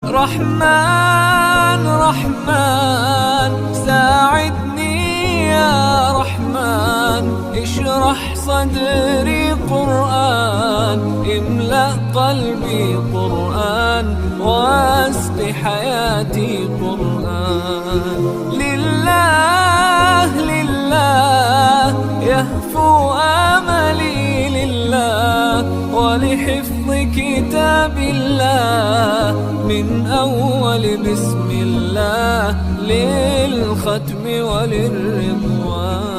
رحمن رحمن ساعدني يا رحمن، اشرح صدري قرآن، املأ قلبي قرآن، واسق حياتي قرآن. لله لله يهفو آملي لله، ولحفظ كتاب الله من أول بسم الله للختم وللرضوان.